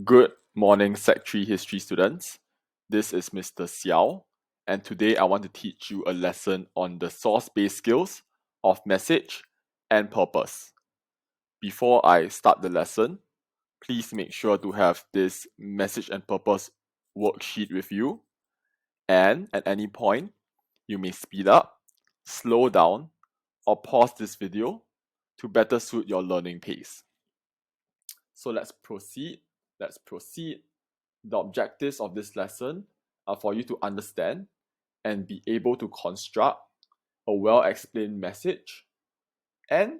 Good morning, Sec 3 history students. This is Mr. Seow, and today I want to teach you a lesson on the source-based skills of message and purpose. Before I start the lesson, please make sure to have this message and purpose worksheet with you, and at any point, you may speed up, slow down, or pause this video to better suit your learning pace. So let's proceed. The objectives of this lesson are for you to understand and be able to construct a well-explained message and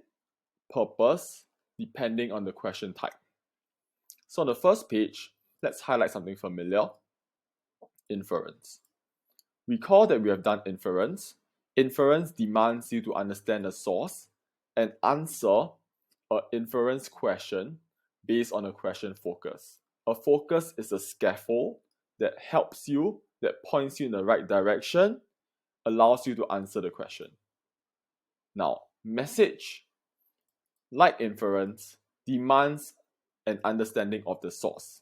purpose depending on the question type. So on the first page, let's highlight something familiar: inference. Recall that we have done inference. Inference demands you to understand the source and answer an inference question based on a question focus. A focus is a scaffold that helps you, that points you in the right direction, allows you to answer the question. Now, message, like inference, demands an understanding of the source.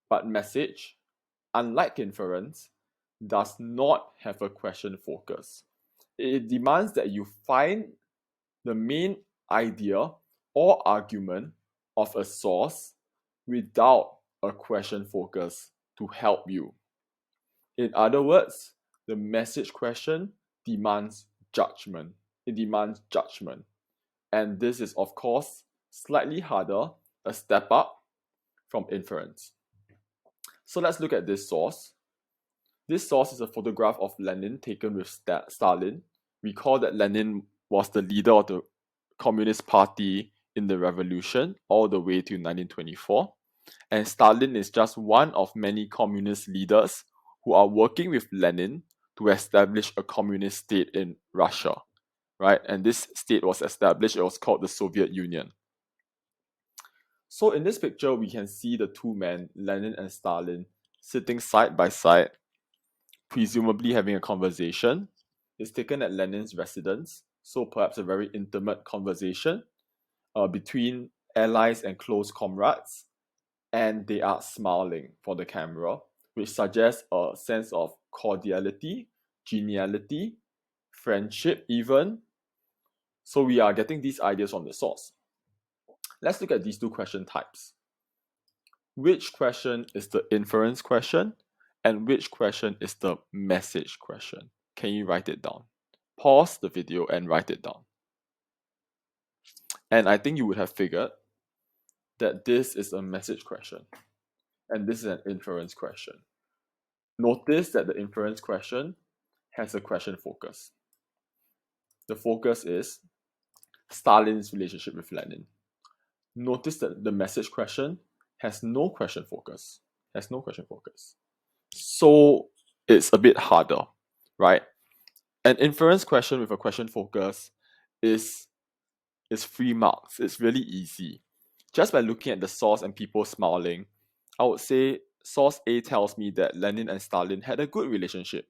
But message, unlike inference, does not have a question focus. It demands that you find the main idea or argument of a source without a question focus to help you. In other words, the message question demands judgment. It demands judgment. And this is, of course, slightly harder, a step up from inference. So let's look at this source. This source is a photograph of Lenin taken with Stalin. Recall that Lenin was the leader of the Communist Party in the revolution all the way to 1924. And Stalin is just one of many communist leaders who are working with Lenin to establish a communist state in Russia, right? And this state was established, it was called the Soviet Union. So in this picture, we can see the two men, Lenin and Stalin, sitting side by side, presumably having a conversation. It's taken at Lenin's residence, so perhaps a very intimate conversation between allies and close comrades, and they are smiling for the camera, which suggests a sense of cordiality, geniality, friendship even. So we are getting these ideas from the source. Let's look at these two question types. Which question is the inference question and which question is the message question? Can you write it down? Pause the video and write it down. And I think you would have figured that this is a message question and this is an inference question. Notice that the inference question has a question focus. The focus is Stalin's relationship with Lenin. Notice that the message question has no question focus. So it's a bit harder, right? An inference question with a question focus is free marks. It's really easy. Just by looking at the source and people smiling, I would say source A tells me that Lenin and Stalin had a good relationship.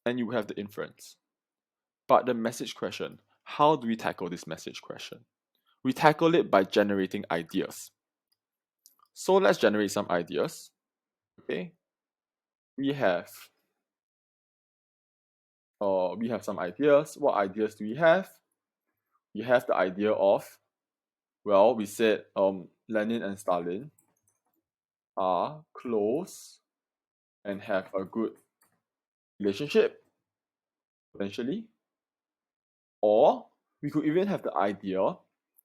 And you have the inference. But the message question, how do we tackle this message question? We tackle it by generating ideas. So let's generate some ideas. Okay. We have some ideas. What ideas do we have? We have the idea of, well, we said Lenin and Stalin are close and have a good relationship, potentially. Or we could even have the idea,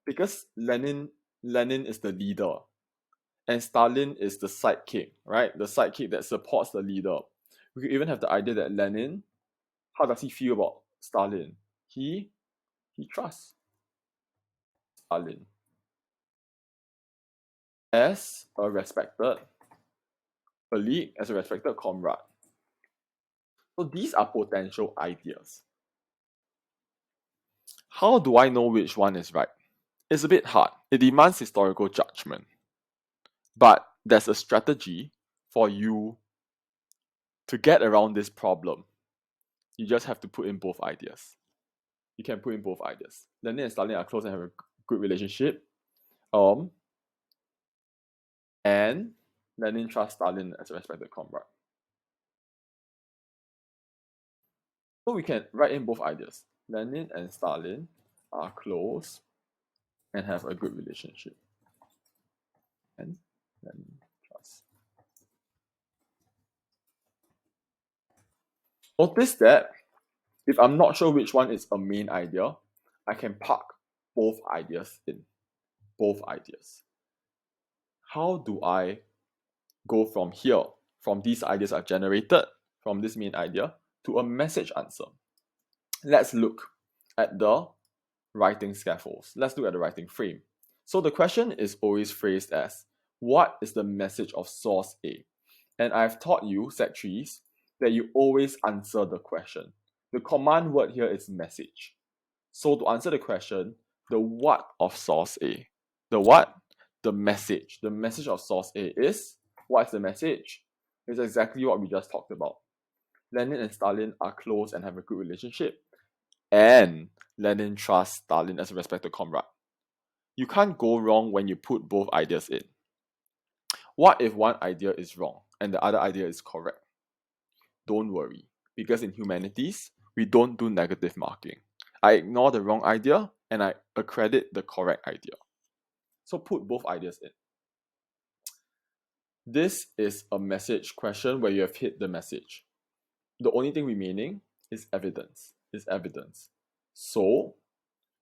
because Lenin is the leader and Stalin is the sidekick, right? The sidekick that supports the leader. We could even have the idea that Lenin, how does he feel about Stalin? He trusts Stalin as a respected colleague, as a respected comrade. So these are potential ideas. How do I know which one is right? It's a bit hard. It demands historical judgment. But there's a strategy for you to get around this problem. You just have to put in both ideas. You can put in both ideas. Lenin and Stalin are close and have a good relationship. and Lenin trusts Stalin as a respected comrade. So we can write in both ideas. Lenin and Stalin are close and have a good relationship. And Lenin trusts. Notice that if I'm not sure which one is a main idea, I can park both ideas in. Both ideas. How do I go from here, from these ideas are generated from this main idea, to a message answer? Let's look at the writing scaffolds. Let's look at the writing frame. So the question is always phrased as, what is the message of source A? And I've taught you, Sec 3s, that you always answer the question. The command word here is message. So to answer the question, the what of source A? The what? The message. The message of source A is, what's the message? It's exactly what we just talked about. Lenin and Stalin are close and have a good relationship. And Lenin trusts Stalin as a respected comrade. You can't go wrong when you put both ideas in. What if one idea is wrong and the other idea is correct? Don't worry, because in humanities, we don't do negative marking. I ignore the wrong idea and I accredit the correct idea. So put both ideas in. This is a message question where you have hit the message. The only thing remaining is evidence. So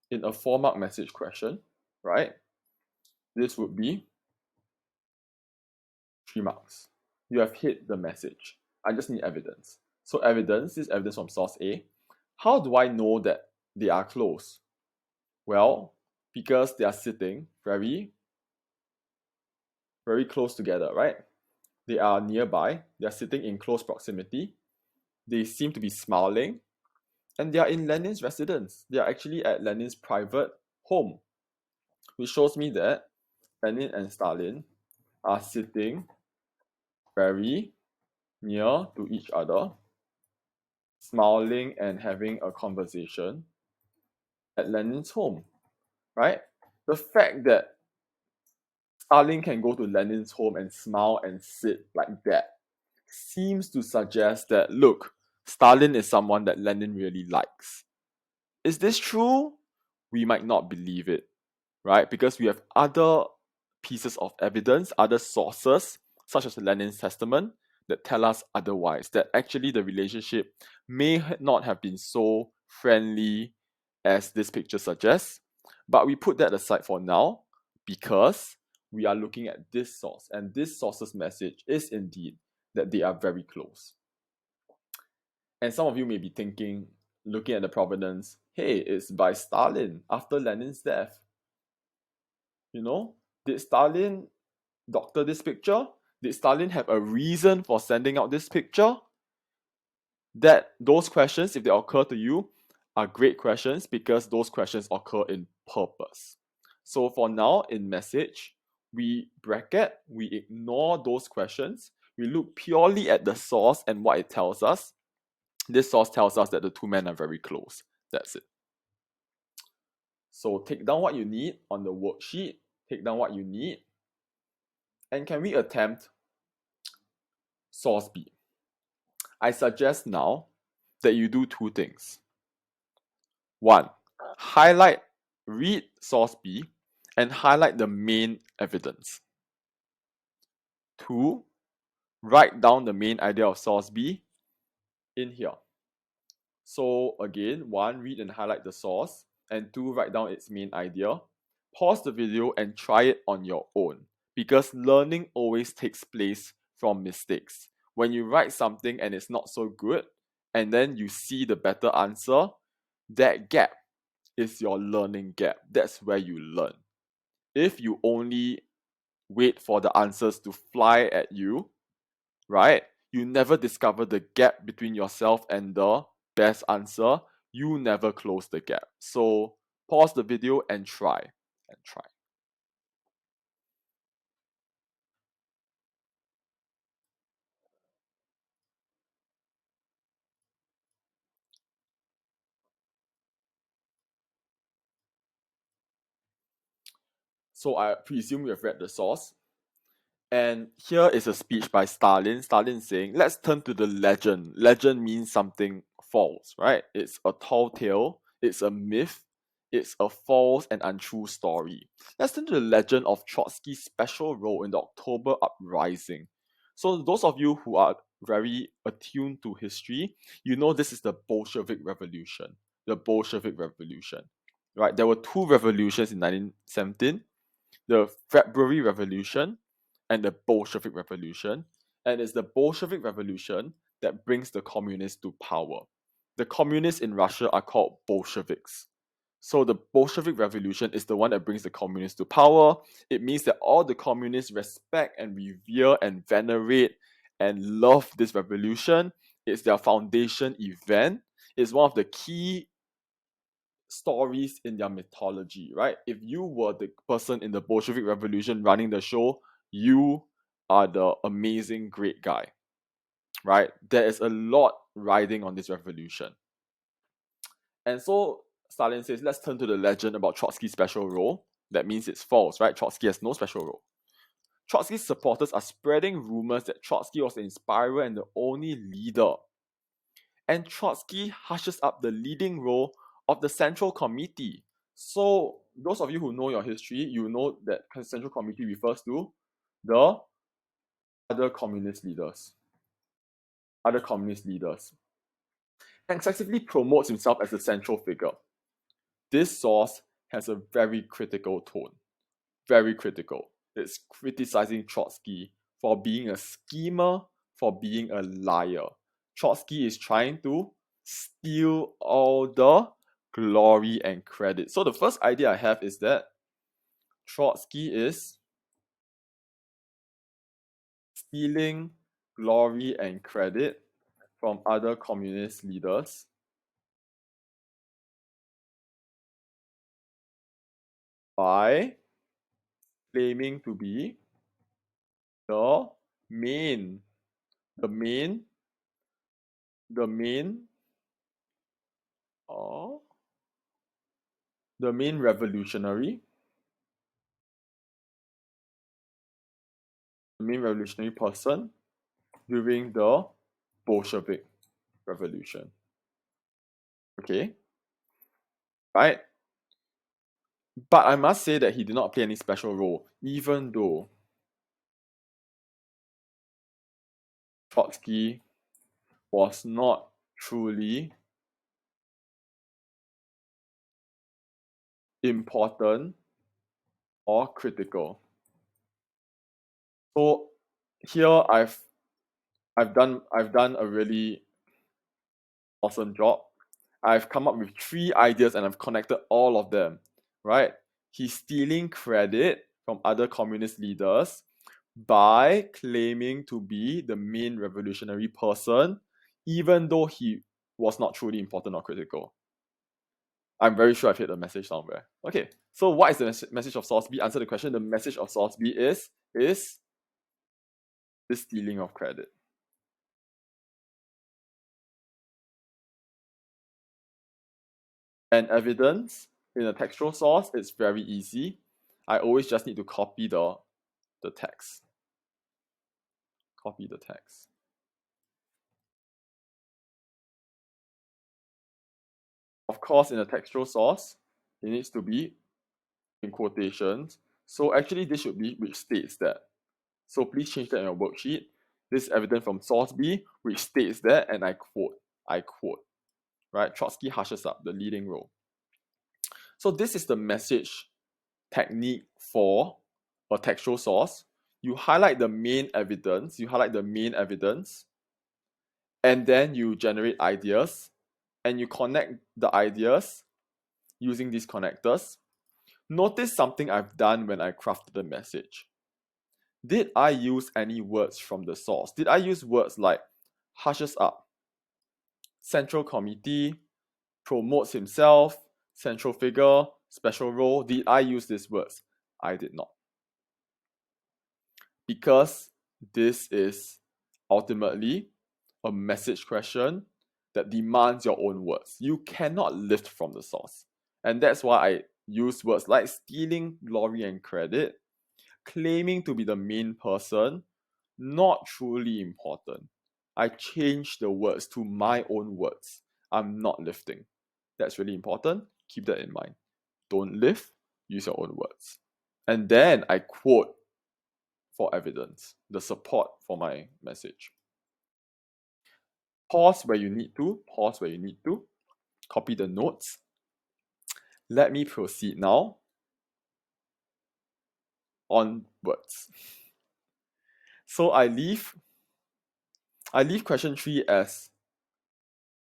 in a 4-mark message question, right, this would be 3 marks. You have hit the message. I just need evidence. So evidence is evidence from source A. How do I know that they are close? Well, because they are sitting very, very close together, right? They are nearby. They are sitting in close proximity. They seem to be smiling. And they are in Lenin's residence. They are actually at Lenin's private home, which shows me that Lenin and Stalin are sitting very near to each other, smiling and having a conversation at Lenin's home, right? The fact that Stalin can go to Lenin's home and smile and sit like that seems to suggest that, look, Stalin is someone that Lenin really likes. Is this true? We might not believe it, right? Because we have other pieces of evidence, other sources, such as Lenin's testament, that tell us otherwise, that actually the relationship may not have been so friendly as this picture suggests. But we put that aside for now because we are looking at this source, and this source's message is indeed that they are very close. And some of you may be thinking, looking at the provenance, hey, it's by Stalin after Lenin's death. You know, did Stalin doctor this picture? Did Stalin have a reason for sending out this picture? That those questions, if they occur to you, are great questions because those questions occur in purpose. So for now, in message, we bracket, we ignore those questions. We look purely at the source and what it tells us. This source tells us that the two men are very close. That's it. So take down what you need on the worksheet. Take down what you need. And can we attempt source B? I suggest now that you do 2 things. 1, read source B and highlight the main evidence. 2, write down the main idea of source B in here. So again, 1, read and highlight the source, and 2, write down its main idea. Pause the video and try it on your own, because learning always takes place from mistakes. When you write something and it's not so good, and then you see the better answer, that gap is your learning gap. That's where you learn. If you only wait for the answers to fly at you, right? You never discover the gap between yourself and the best answer. You never close the gap. So pause the video and try. So I presume you have read the source. And here is a speech by Stalin. Stalin saying, let's turn to the legend. Legend means something false, right? It's a tall tale, it's a myth, it's a false and untrue story. Let's turn to the legend of Trotsky's special role in the October uprising. So those of you who are very attuned to history, you know this is the Bolshevik Revolution. The Bolshevik Revolution, right? There were two revolutions in 1917, the February Revolution and the Bolshevik Revolution. And it's the Bolshevik Revolution that brings the communists to power. The communists in Russia are called Bolsheviks. So the Bolshevik Revolution is the one that brings the communists to power. It means that all the communists respect and revere and venerate and love this revolution. It's their foundation event. It's one of the key stories in their mythology, right? If you were the person in the Bolshevik Revolution running the show, you are the amazing great guy, right? There is a lot riding on this revolution. And so Stalin says, let's turn to the legend about Trotsky's special role. That means it's false, right? Trotsky has no special role. Trotsky's supporters are spreading rumors that Trotsky was the inspirer and the only leader. And Trotsky hushes up the leading role of the Central Committee. So those of you who know your history, you know that Central Committee refers to the other communist leaders. Other communist leaders. And excessively promotes himself as a central figure. This source has a very critical tone. Very critical. It's criticizing Trotsky for being a schemer, for being a liar. Trotsky is trying to steal all the glory and credit. So the first idea I have is that Trotsky is stealing glory and credit from other communist leaders by claiming to be the main the main the main uh, the main revolutionary person during the Bolshevik Revolution. Okay, right? But I must say that he did not play any special role, even though Trotsky was not truly important or critical. So here I've done a really awesome job. I've come up with 3 ideas and I've connected all of them, right? He's stealing credit from other communist leaders by claiming to be the main revolutionary person, even though he was not truly important or critical. I'm very sure I've hit the message somewhere. Okay, so what is the message of Source B? Answer the question. The message of Source B is the stealing of credit. And evidence in a textual source, it's very easy. I always just need to copy the text. Copy the text. Of course, in a textual source, it needs to be in quotations. So actually, this should be which states that. So please change that in your worksheet. This is evident from source B, which states that, and I quote, right? Trotsky hushes up the leading role. So this is the message technique for a textual source. You highlight the main evidence, and then you generate ideas, and you connect the ideas using these connectors. Notice something I've done when I crafted the message. Did I use any words from the source? Did I use words like hushes up, central committee, promotes himself, central figure, special role? Did I use these words? I did not. Because this is ultimately a message question that demands your own words. You cannot lift from the source. And that's why I use words like stealing glory and credit, claiming to be the main person, not truly important. I change the words to my own words. I'm not lifting. That's really important. Keep that in mind. Don't lift, use your own words. And then I quote for evidence, the support for my message. Pause where you need to, pause where you need to, copy the notes. Let me proceed now on words. So I leave question 3 as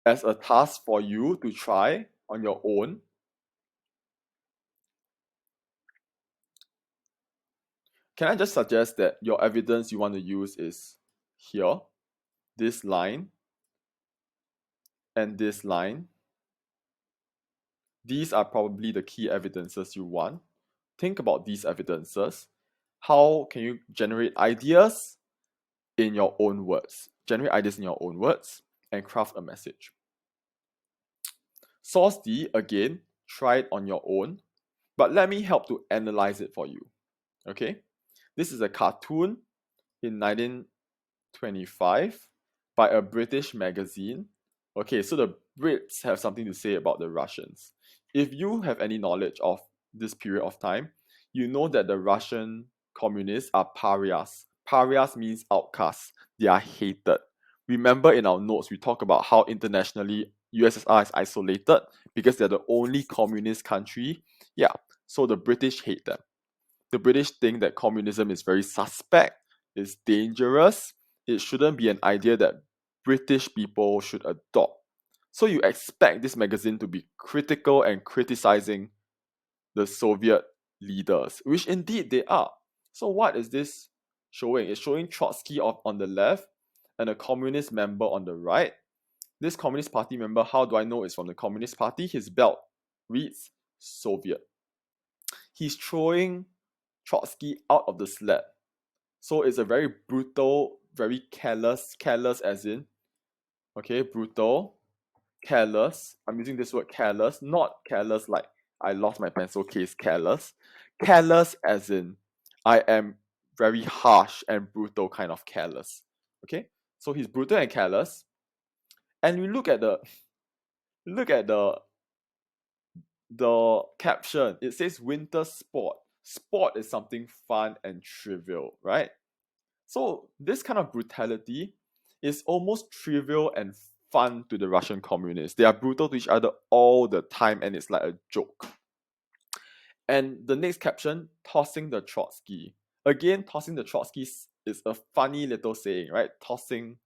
a task for you to try on your own. Can I just suggest that your evidence you want to use is here, this line, and this line. These are probably the key evidences you want. Think about these evidences. How can you generate ideas in your own words? Generate ideas in your own words and craft a message. Source D, again, try it on your own, but let me help to analyze it for you. Okay? This is a cartoon in 1925 by a British magazine. Okay, so the Brits have something to say about the Russians. If you have any knowledge of this period of time, you know that the Russian communists are pariahs. Pariahs means outcasts. They are hated. Remember in our notes, we talk about how internationally USSR is isolated because they're the only communist country. Yeah, so the British hate them. The British think that communism is very suspect, it's dangerous, it shouldn't be an idea that British people should adopt. So you expect this magazine to be critical and criticizing the Soviet leaders, which indeed they are. So what is this showing? It's showing Trotsky on the left and a communist member on the right. This Communist Party member, how do I know it's from the Communist Party? His belt reads Soviet. He's throwing Trotsky out of the sled. So it's a very brutal, very careless as in, okay, brutal, careless. I'm using this word careless, not careless like I lost my pencil case careless. Careless as in I am very harsh and brutal kind of careless. Okay? So he's brutal and careless. And we look at the caption. It says winter sport. Sport is something fun and trivial, right? So this kind of brutality is almost trivial and fun to the Russian communists. They are brutal to each other all the time and it's like a joke. And the next caption, tossing the Trotsky. Again, tossing the Trotsky is a funny little saying, right? Tossing,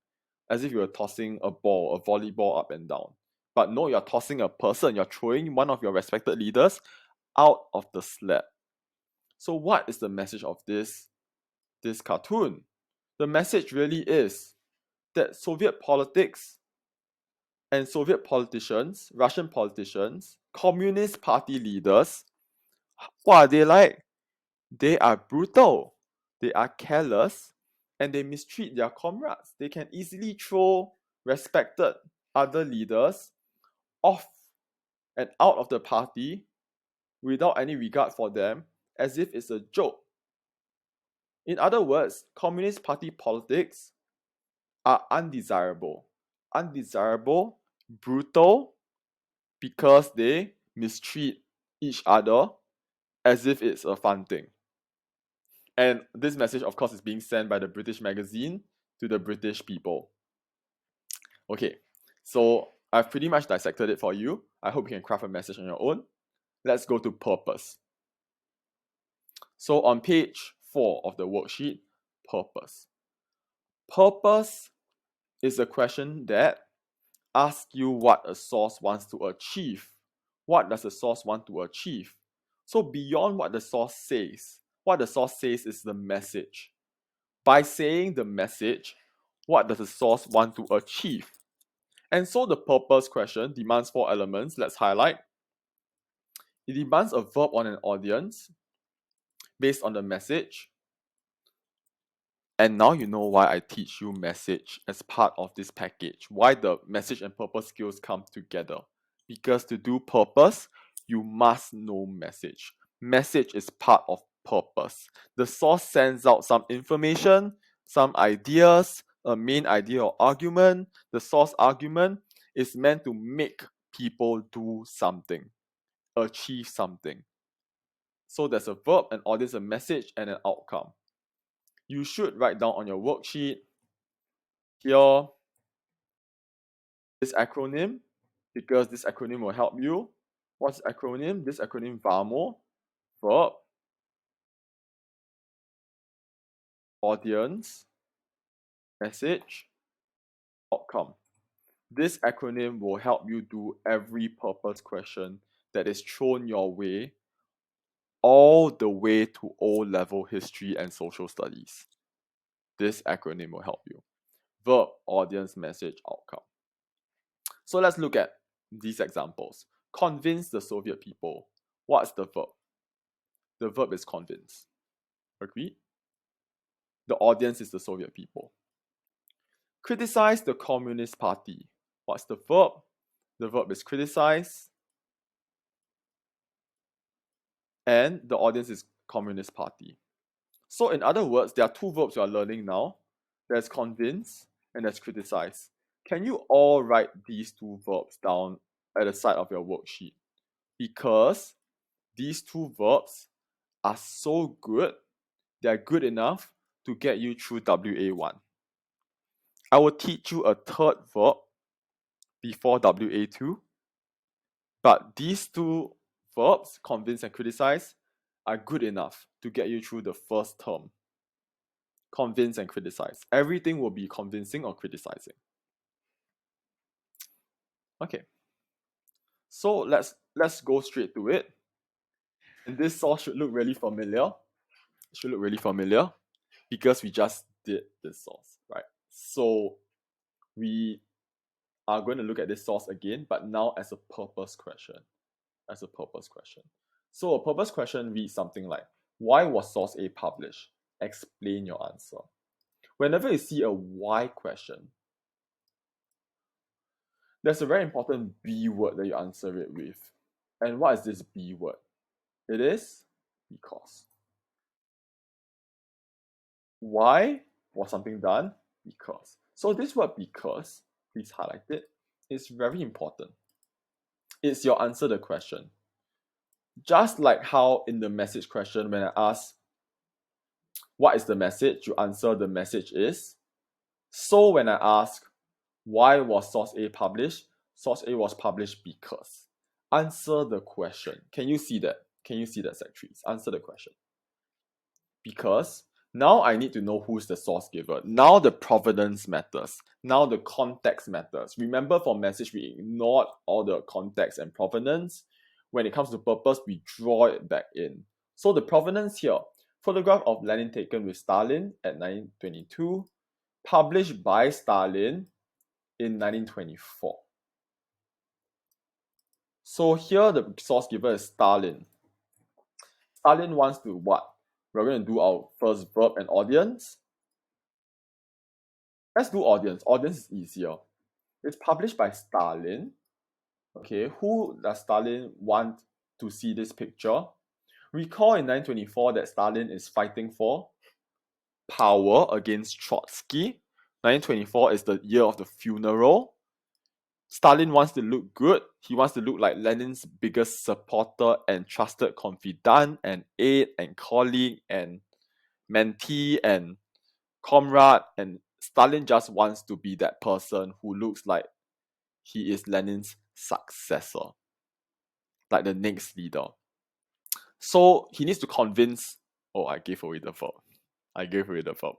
as if you were tossing a ball, a volleyball up and down. But no, you're tossing a person. You're throwing one of your respected leaders out of the sled. So what is the message of this cartoon? The message really is that Soviet politics and Soviet politicians, Russian politicians, Communist Party leaders, what are they like? They are brutal, they are careless, and they mistreat their comrades. They can easily throw respected other leaders off and out of the party without any regard for them, as if it's a joke. In other words, Communist Party politics are undesirable. Undesirable, brutal, because they mistreat each other as if it's a fun thing. And this message, of course, is being sent by the British magazine to the British people. Okay, so I've pretty much dissected it for you. I hope you can craft a message on your own. Let's go to purpose. So on page 4 of the worksheet, purpose. Purpose is a question that asks you what a source wants to achieve. What does the source want to achieve? So beyond what the source says, what the source says is the message. By saying the message, what does the source want to achieve? And so the purpose question demands 4 elements. Let's highlight. It demands a verb on an audience based on the message. And now you know why I teach you message as part of this package. Why the message and purpose skills come together. Because to do purpose, you must know message. Message is part of purpose. The source sends out some information, some ideas, a main idea or argument. The source argument is meant to make people do something, achieve something. So there's a verb, an audience, a message, and an outcome. You should write down on your worksheet here this acronym, because this acronym will help you. What's the acronym? This acronym VAMO, verb, audience, message, outcome. This acronym will help you do every purpose question that is thrown your way all the way to O-level history and social studies. This acronym will help you. Verb, audience, message, outcome. So let's look at these examples. Convince the Soviet people. What's the verb? The verb is convince. Agreed? The audience is the Soviet people. Criticize the Communist Party. What's the verb? The verb is criticize. And the audience is Communist Party. So in other words, there are two verbs you are learning now. There's convince and there's criticize. Can you all write these two verbs down at the side of your worksheet? Because these two verbs are so good, they are good enough to get you through WA1. I will teach you a third verb before WA2, but these two verbs, convince and criticize, are good enough to get you through the first term. Convince and criticize. Everything will be convincing or criticizing. Okay. So let's go straight to it. And this source should look really familiar. It should look really familiar because we just did this source, right? So we are going to look at this source again, but now as a purpose question. As a purpose question. So a purpose question reads something like, why was source A published? Explain your answer. Whenever you see a why question, there's a very important B word that you answer it with. And what is this B word? It is because. Why was something done? Because. So this word because, please highlight it, is very important. It's your answer the question. Just like how in the message question, when I ask, what is the message? You answer the message is. So when I ask, why was source A published? Source A was published because. Answer the question. Can you see that? Can you see that, Sec 3s? Answer the question. Because now I need to know who's the source giver. Now the provenance matters. Now the context matters. Remember, for message, we ignored all the context and provenance. When it comes to purpose, we draw it back in. So the provenance here, photograph of Lenin taken with Stalin at 1922, published by Stalin in 1924. So here the source giver is Stalin. Stalin wants to what? We're going to do our first verb and audience. Let's do audience. Audience is easier. It's published by Stalin. Okay, who does Stalin want to see this picture? Recall in 1924 that Stalin is fighting for power against Trotsky. 1924 is the year of the funeral. Stalin wants to look good. He wants to look like Lenin's biggest supporter and trusted confidant and aide and colleague and mentee and comrade. And Stalin just wants to be that person who looks like he is Lenin's successor, like the next leader. So he needs to convince. Oh, I gave away the verb.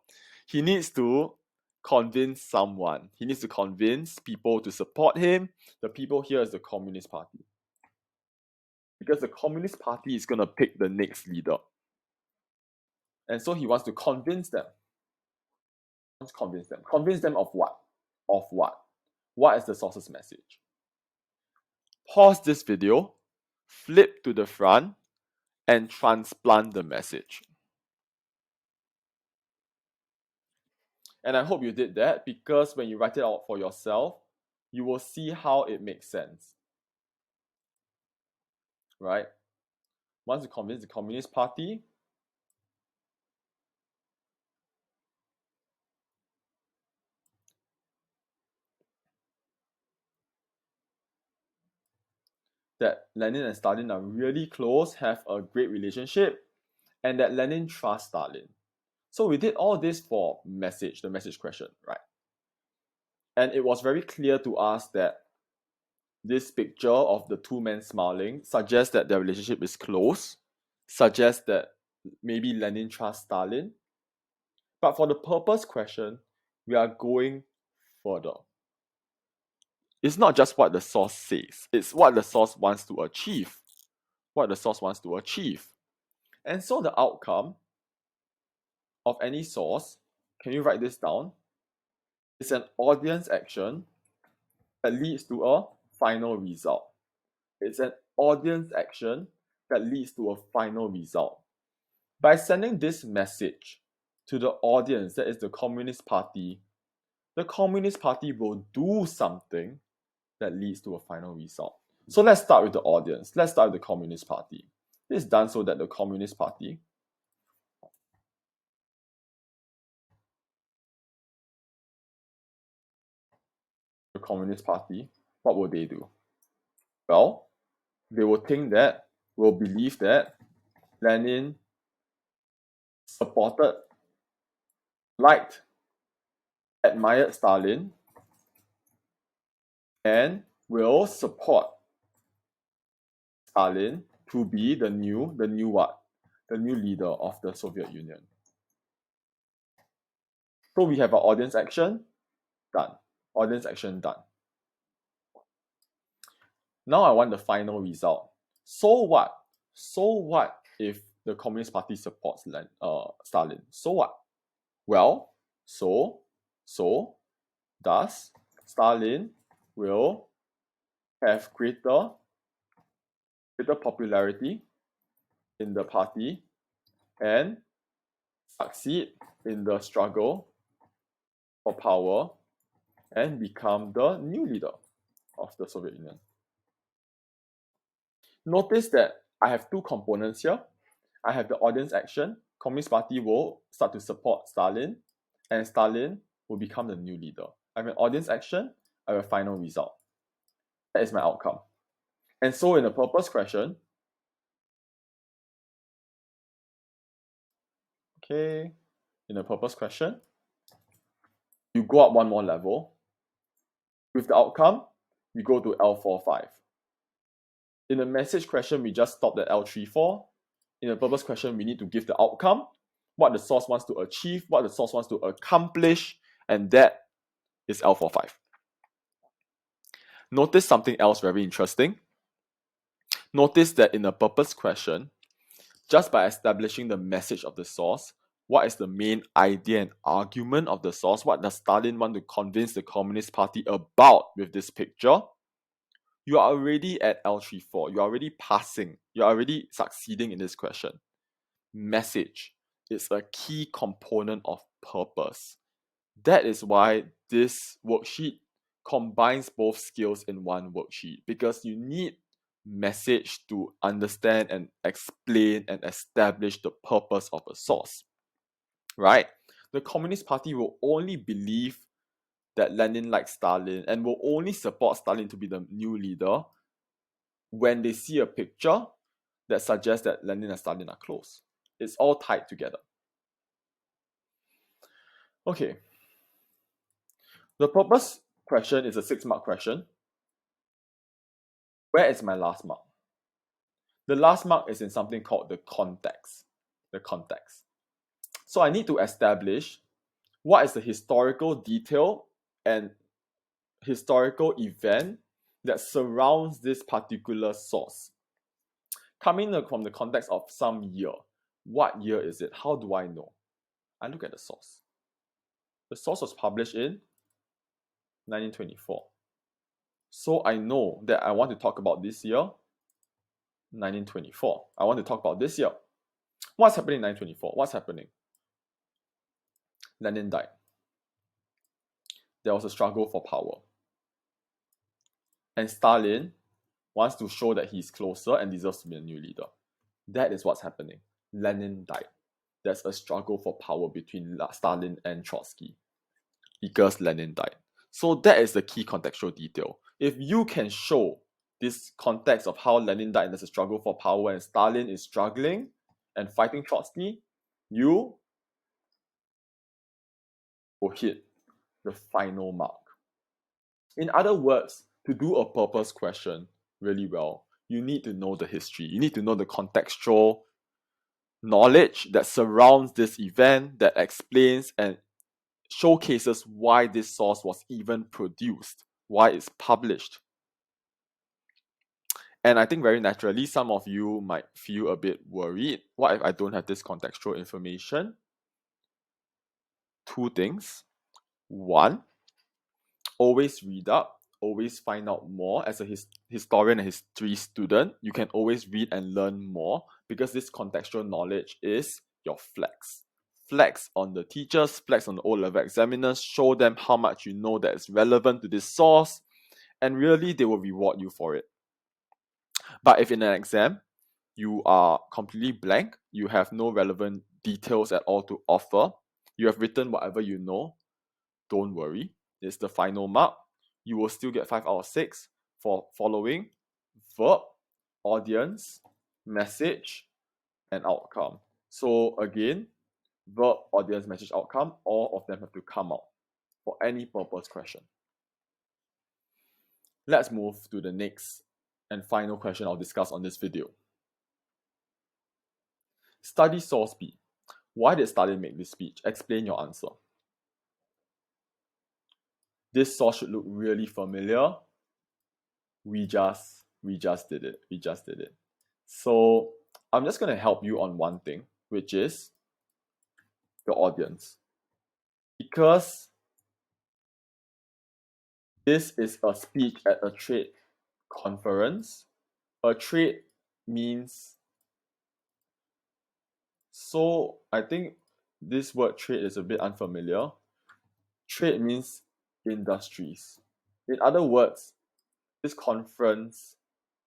He needs to convince someone. He needs to convince people to support him. The people here is the Communist Party. Because the Communist Party is going to pick the next leader. And so he wants to convince them. Convince them of what? Of what? What is the source's message? Pause this video, flip to the front, and transplant the message. And I hope you did that, because when you write it out for yourself, you will see how it makes sense. Right? Once you convince the Communist Party, that Lenin and Stalin are really close, have a great relationship, and that Lenin trusts Stalin. So we did all this for the message question, right? And it was very clear to us that this picture of the two men smiling suggests that their relationship is close, suggests that maybe Lenin trusts Stalin. But for the purpose question, we are going further. It's not just what the source says, it's what the source wants to achieve. What the source wants to achieve. And so the outcome of any source, can you write this down? It's an audience action that leads to a final result. It's an audience action that leads to a final result. By sending this message to the audience, that is the Communist Party, the Communist Party will do something that leads to a final result. So let's start with the audience. Let's start with the Communist Party. This is done so that the Communist Party what will they do? Well, they will believe that Lenin supported, liked, admired Stalin, and will support Stalin to be the new what? The new leader of the Soviet Union. So we have our audience action done. Audience action done. Now I want the final result. So what? So what if the Communist Party supports Stalin? So what? Well, so thus Stalin will have greater popularity in the party and succeed in the struggle for power and become the new leader of the Soviet Union. Notice that I have two components here. I have the audience action. Communist Party will start to support Stalin, and Stalin will become the new leader. I have an audience action, I have a final result. That is my outcome. And so in the purpose question, you go up one more level. With the outcome, we go to L45. In the message question, we just stopped at L34. In the purpose question, we need to give the outcome, what the source wants to achieve, what the source wants to accomplish, and that is L45. Notice something else very interesting. Notice that in the purpose question, just by establishing the message of the source, what is the main idea and argument of the source, what does Stalin want to convince the Communist Party about with this picture, you are already at L34. You are already passing. You are already succeeding in this question. Message is a key component of purpose. That is why this worksheet combines both skills in one worksheet, because you need message to understand and explain and establish the purpose of a source, right? The Communist Party will only believe that Lenin likes Stalin and will only support Stalin to be the new leader when they see a picture that suggests that Lenin and Stalin are close. It's all tied together. Okay. The purpose question is a 6-mark question. Where is my last mark? The last mark is in something called the context. So I need to establish what is the historical detail and historical event that surrounds this particular source. Coming from the context of some year. What year is it? How do I know? I look at the source. The source was published in 1924. So I know that I want to talk about this year, 1924. I want to talk about this year. What's happening in 1924? What's happening? Lenin died. There was a struggle for power. And Stalin wants to show that he's closer and deserves to be a new leader. That is what's happening. Lenin died. There's a struggle for power between Stalin and Trotsky because Lenin died. So that is the key contextual detail. If you can show this context of how Lenin died and there's a struggle for power and Stalin is struggling and fighting Trotsky, you will hit the final mark. In other words, to do a purpose question really well, you need to know the history. You need to know the contextual knowledge that surrounds this event, that explains and showcases why this source was even produced, why it's published. And I think very naturally, some of you might feel a bit worried. What if I don't have this contextual information? Two things. One, always read up, always find out more. As a historian and history student, you can always read and learn more because this contextual knowledge is your flex. Flex on the teachers, flex on the O-level examiners, show them how much you know that is relevant to this source, and really they will reward you for it. But if in an exam, you are completely blank, you have no relevant details at all to offer, you have written whatever you know, don't worry. It's the final mark. You will still get 5 out of 6 for following verb, audience, message, and outcome. So again, verb, audience, message, outcome, all of them have to come out for any purpose question. Let's move to the next and final question I'll discuss on this video. Study source B. Why did Stalin make this speech? Explain your answer. This source should look really familiar. We just did it. So I'm just going to help you on one thing, which is the audience. Because this is a speech at a trade conference, a trade means, so I think this word trade is a bit unfamiliar. Trade means industries. In other words, this conference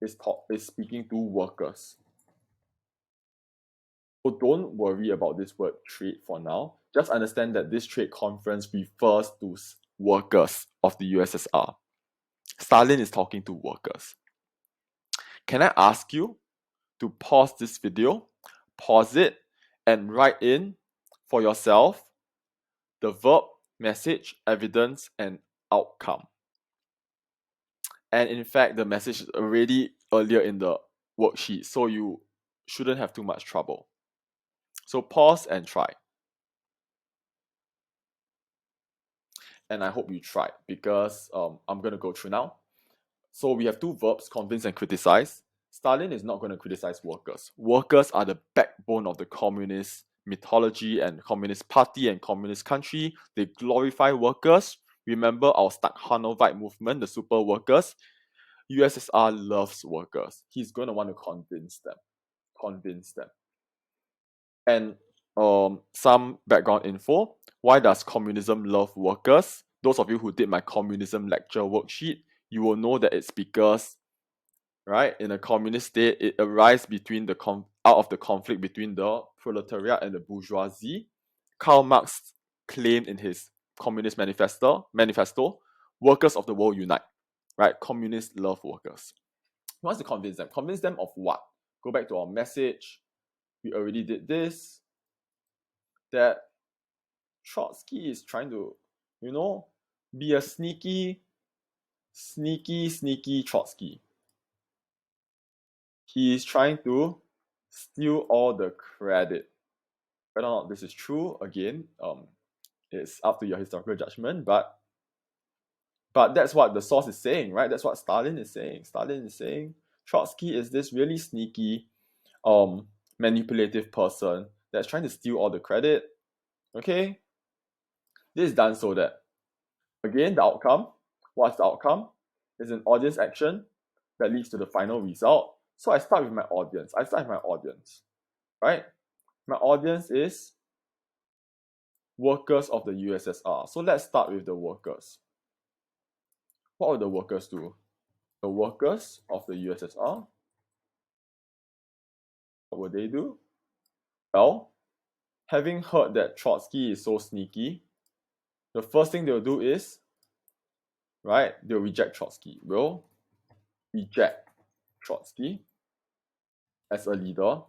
is speaking to workers. So don't worry about this word trade for now. Just understand that this trade conference refers to workers of the USSR. Stalin is talking to workers. Can I ask you to pause this video, pause it, and write in for yourself the verb, message, evidence, and outcome. And in fact, the message is already earlier in the worksheet, so you shouldn't have too much trouble. So pause and try. And I hope you tried because I'm going to go through now. So we have two verbs, convince and criticize. Stalin is not going to criticize workers. Workers are the backbone of the communist mythology and communist party and communist country. They glorify workers. Remember our Stakhanovite movement, the super workers. USSR loves workers. He's going to want to convince them. And some background info. Why does communism love workers? Those of you who did my communism lecture worksheet, you will know that it's because, right, in a communist state, it arises between out of the conflict between the proletariat and the bourgeoisie. Karl Marx claimed in his Communist Manifesto, workers of the world unite. Right? Communists love workers. He wants to convince them. Convince them of what? Go back to our message. We already did this. That Trotsky is trying to, be a sneaky Trotsky. He is trying to steal all the credit. Whether or not this is true, again, it's up to your historical judgment, but that's what the source is saying, right? That's what Stalin is saying. Stalin is saying Trotsky is this really sneaky, manipulative person that's trying to steal all the credit. Okay? This is done so that, again, the outcome, what's the outcome? Is an audience action that leads to the final result. So I start with my audience. Right? My audience is workers of the USSR. So let's start with the workers. What will the workers do? The workers of the USSR, what will they do? Well, having heard that Trotsky is so sneaky, the first thing they'll do is, right, they'll reject Trotsky. Will reject. Trotsky as a leader,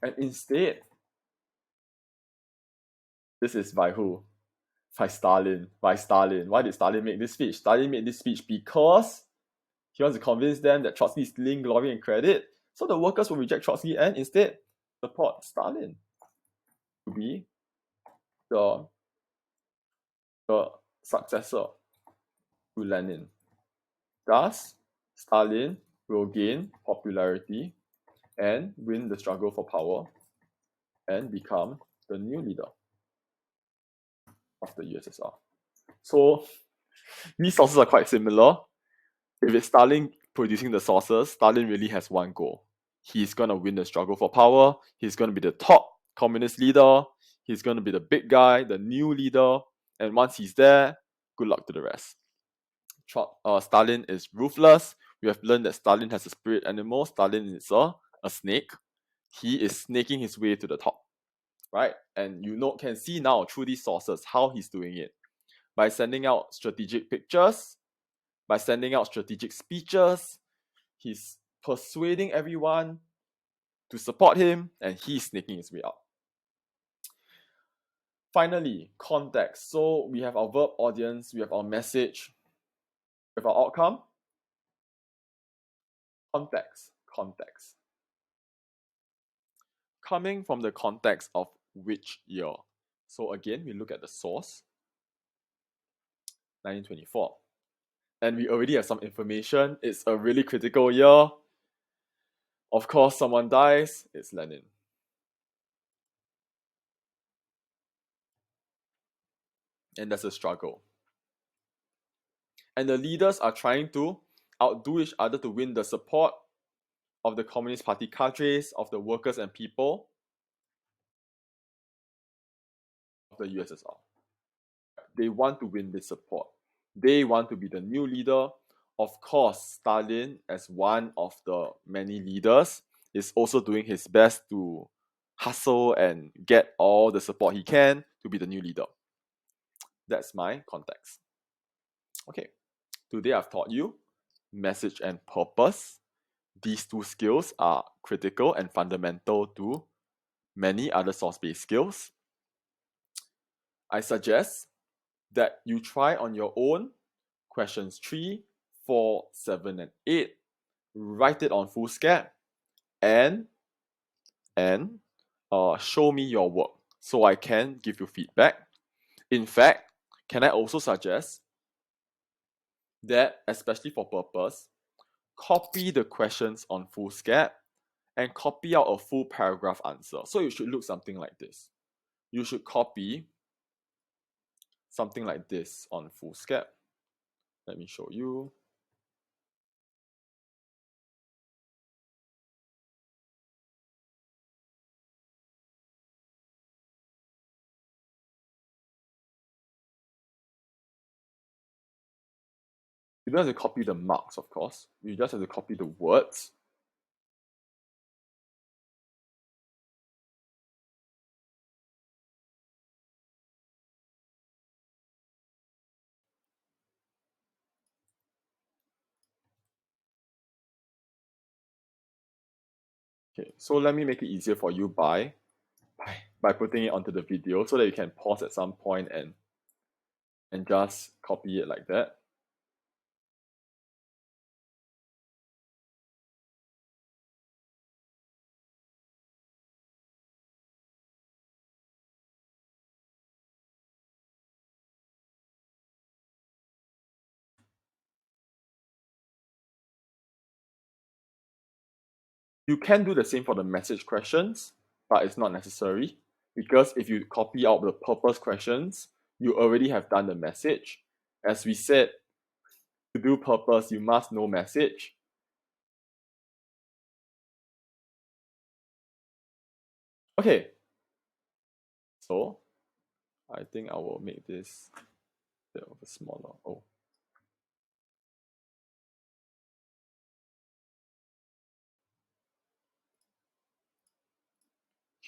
and instead, this is by who? By Stalin. By Stalin. Why did Stalin make this speech? Stalin made this speech because he wants to convince them that Trotsky is stealing glory and credit, so the workers will reject Trotsky and instead support Stalin to be the successor to Lenin. Thus, Stalin will gain popularity and win the struggle for power and become the new leader of the USSR. So these sources are quite similar. If it's Stalin producing the sources, Stalin really has one goal. He's going to win the struggle for power. He's going to be the top communist leader. He's going to be the big guy, the new leader. And once he's there, good luck to the rest. Stalin is ruthless. We have learned that Stalin has a spirit animal. Stalin is a snake. He is snaking his way to the top, right? And you can see now through these sources how he's doing it. By sending out strategic pictures, by sending out strategic speeches, he's persuading everyone to support him, and he's snaking his way out. Finally, context. So we have our verb audience, we have our message, we have our outcome. Context. Coming from the context of which year? So again, we look at the source, 1924. And we already have some information. It's a really critical year. Of course, someone dies. It's Lenin. And there's a struggle. And the leaders are trying to outdo each other to win the support of the Communist Party cadres, of the workers and people of the USSR. They want to win this support. They want to be the new leader. Of course, Stalin, as one of the many leaders, is also doing his best to hustle and get all the support he can to be the new leader. That's my context. Okay, today I've taught you message and purpose. These two skills are critical and fundamental to many other source-based skills. I suggest that you try on your own questions 3, 4, 7, and 8. Write it on foolscap and show me your work so I can give you feedback. In fact, can I also suggest that, especially for purpose, copy the questions on foolscap and copy out a full paragraph answer. So it should look something like this. You should copy something like this on foolscap. Let me show you. You don't have to copy the marks, of course. You just have to copy the words. Okay, so let me make it easier for you by putting it onto the video so that you can pause at some point and just copy it like that. You can do the same for the message questions, but it's not necessary because if you copy out the purpose questions, you already have done the message. As we said, to do purpose, you must know message. Okay, so I think I will make this a bit of a smaller. Oh.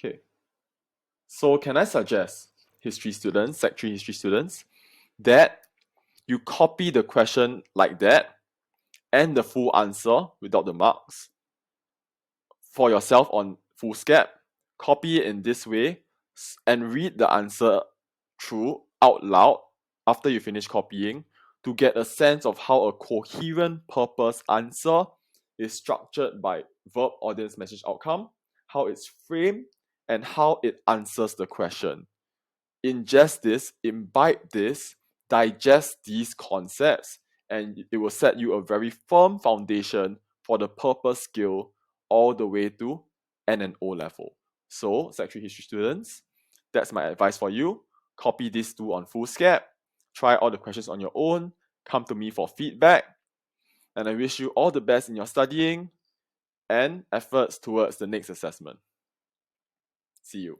Okay. So can I suggest history students, Sec 3 history students, that you copy the question like that and the full answer without the marks for yourself on foolscap, copy it in this way, and read the answer through out loud after you finish copying to get a sense of how a coherent purpose answer is structured by verb, audience, message, outcome, how it's framed, and how it answers the question. Ingest this, imbibe this, digest these concepts, and it will set you a very firm foundation for the purpose skill all the way to N and O level. So, Secondary History students, that's my advice for you. Copy these two on foolscap, try all the questions on your own, come to me for feedback, and I wish you all the best in your studying and efforts towards the next assessment. See you.